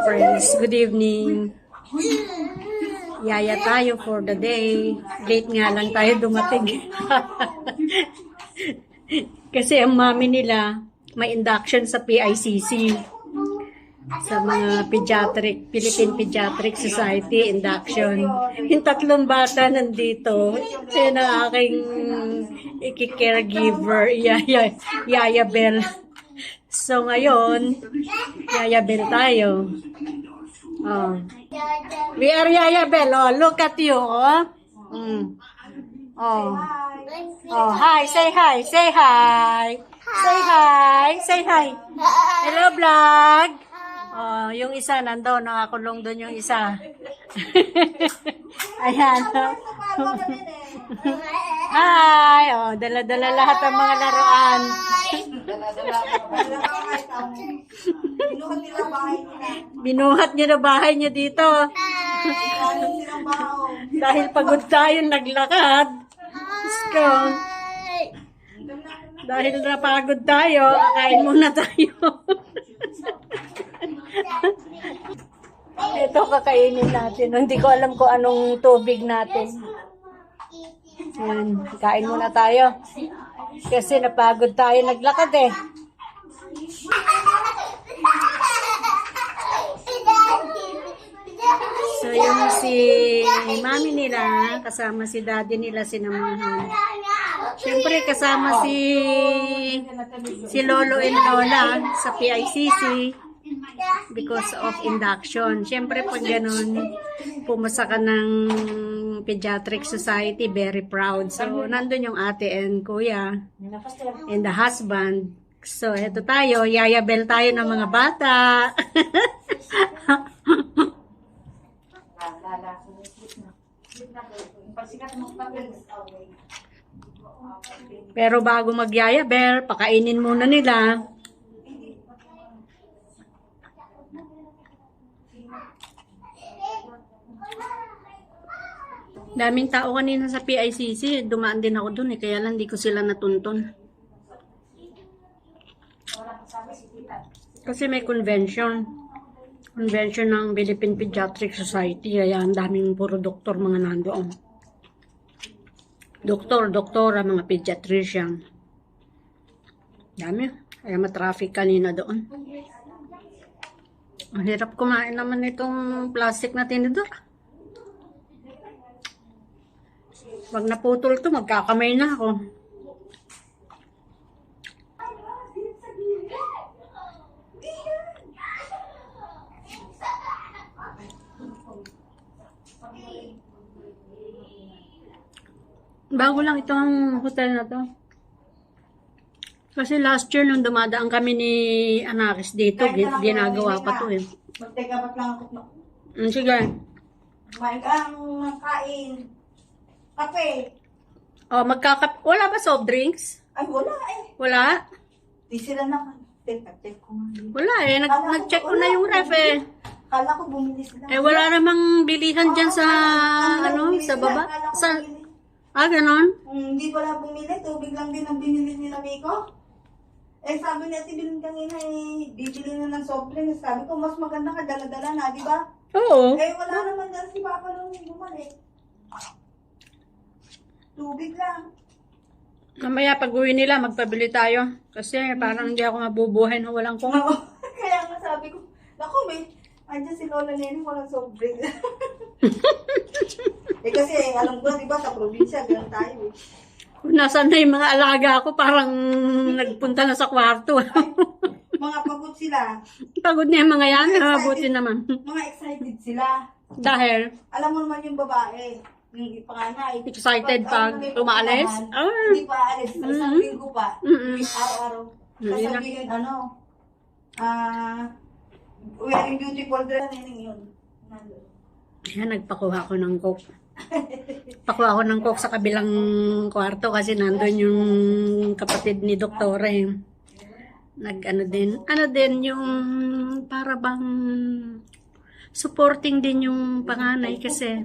friends, good evening. Yaya tayo for the day. Late nga lang tayo dumating. Kasi ang mami nila may induction sa PICC. Sa mga Philippine Pediatric Society induction. Yung tatlong bata nandito. Yan ang aking caregiver, Yaya Bell. So ngayon, Yaya Bell tayo. Oh. We are Yaya Bell. Oh, look at you. Oh. Oh. Oh, hi. Say hi. Say hi. Say hi. Say hi. Hello, vlog. Oh, yung isa nandoon, nakakulong doon yung isa. Ayan. Hi. Oh, dala-dala lahat ng mga laruan. Binuhat niyo na bahay niyo dito. Dahil pagod tayo naglakad. Go. Dahil napagod tayo, kain muna tayo. Ito kakainin natin. Hindi ko alam kung anong tubig natin. Ayan, kain muna tayo. Kasi napagod tayo naglakad eh. So yung si mami nila, kasama si daddy nila, sinamahan. Siyempre kasama si Lolo and Lola sa PICC because of induction. Siyempre pag ganun, pumasa ka ng Pediatric Society, very proud. So nandun yung ate and kuya and the husband. So eto tayo, Yaya Bell tayo ng mga bata. Pero bago mag-Yaya Bell, pakainin muna nila. Daming tao kanina sa PICC. Dumaan din ako dun eh. Kaya lang di ko sila natuntun. Kasi may convention. Convention ng Philippine Pediatric Society. Kaya ang daming puro doktor mga nandoon. Doktora, mga pediatrician. Dami. Kaya matraffic kanina doon. Ang hirap kumain naman itong plastic na tinidor. Pag naputol to, magkakamay na ako. Bago lang itong hotel na to. Kasi last year nung dumadaan kami ni Anakis dito, ginagawa pa to eh. Magteka ba't lang ako? Sige. Kumain ka ang kain. Kape. Oh, wala ba soft drinks? Ay, wala eh. Wala? Di sila naman. Teka ko nga. Wala eh. Nag-check ko na yung ref eh. Kala ko bumili sila. Eh, wala namang bilihan dyan sa, sa baba. Ganon? Hindi pala bumili. Tubig lang din ang binili nila, Miko. Eh, sabi ni Ate Bilin kanina eh, bibili na ng soft drinks. Sabi ko, mas maganda ka, dala-dala na, di ba? Oo. Eh, wala naman dyan si Papa nung bumalik. Tubig lang. Mamaya pag-uwi nila, magpabili tayo. Kasi parang hindi ako mabubuhay na walang kung. Kaya nga sabi ko, naku, andyan si Lola Nene, walang soft drink. Eh kasi, alam ko, di ba, sa probinsya, gano'n tayo eh. Kung nasan na yung mga alaga ko, parang nagpunta na sa kwarto. Ay, mga pagod sila. Pagod na yung mga yan, mabuti naman. Mga excited sila. Dahil, Alam mo naman yung babae, yung panganay. excited pag umaalis? Hindi pa aalis, isang linggo pa. Araw-araw. Sasabihin, wearing beautiful dress. Yun. Yan, nagpakuha ko ng coke. Pakuha ko ng coke sa kabilang kwarto kasi nandun yung kapatid ni Doktora eh. Ano din yung para bang supporting din yung panganay kasi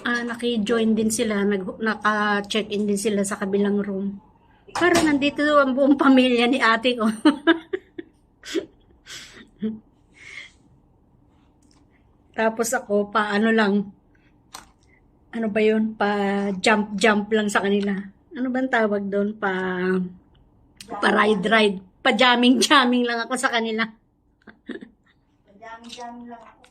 naki-join din sila, naka-check-in din sila sa kabilang room. Parang nandito ang buong pamilya ni ate ko. Tapos ako, ano lang, ano ba yun, jump lang sa kanila. Ano bang tawag doon? Ride. Jamming lang ako sa kanila. Jami-jami lang ako.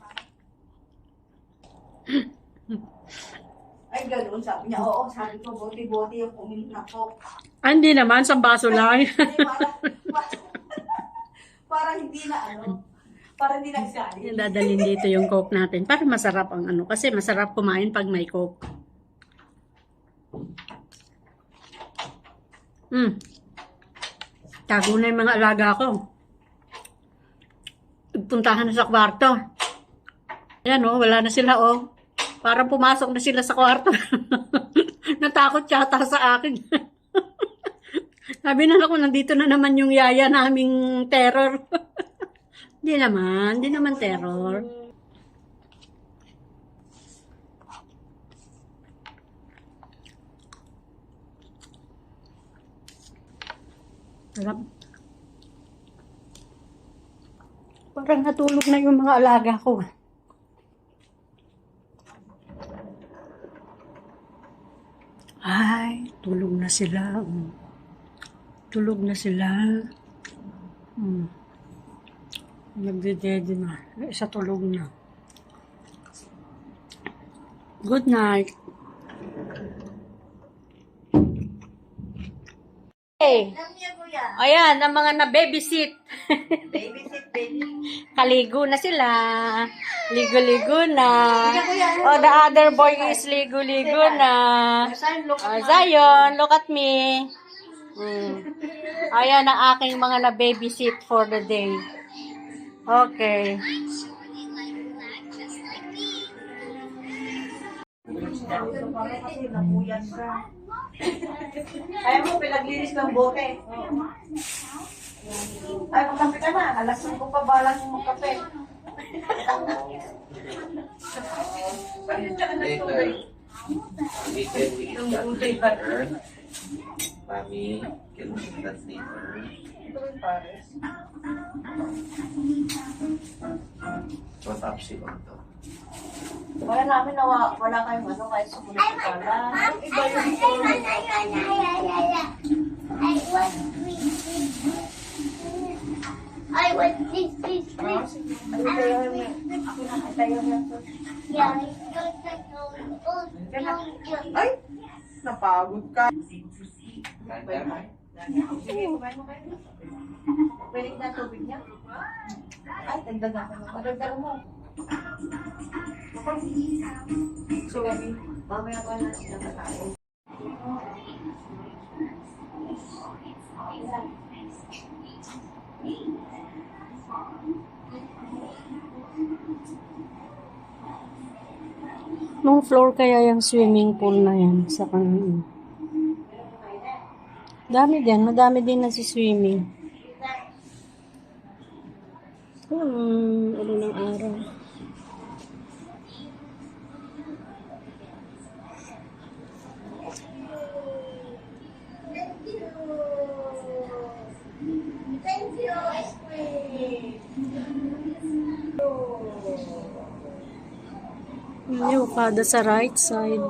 Ay, ganoon. Sabi niya, oo, sabi ko, bote-bote yung uminom na Coke. Hindi naman, sa baso lang. Para hindi na para hindi na isali. Dadalhin dito yung Coke natin. Para masarap ang kasi masarap kumain pag may Coke. Tago na yung mga alaga ko. Puntahan na sa kwarto. Ayan wala na sila Parang pumasok na sila sa kwarto. Natakot yata sa akin. Sabi na ako, nandito na naman yung yaya naming terror. Di naman terror. Sarap. Parang natulog na yung mga alaga ko. Ay, tulog na sila. Tulog na sila. Nagdedede na. Isa tulog na. Good night. Hey! Ayan, ang mga na-babysit. Babysit, baby. Kaligo na sila. Ligo-ligo na. The other boy is ligo-ligo na. Zion, look at me. Ayan ang aking mga na-babysit for the day. Okay. Kasi nabuyas ka. Ayaw mo, pinaglinis ng bote. Ay, magkape ka na. Alas 5 pa balang yung magkape. Weekend we eat that later. Mommy, can we eat that later? What up si to? Wala namin wala kayong kahit sumunod sa pala. Iba yung I want this. Ay, napagod ka. Sige, kumain mo kayo. Pwede na tubig niya? Ay, dagdagan ko na. Dagdagan mo. So, mamaya ko na siya tayo. Nung floor kaya yung swimming pool na yan sa kanan. Madami din na si swimming. Ano ng araw. Thank you, ice cream. Yung kada sa right side.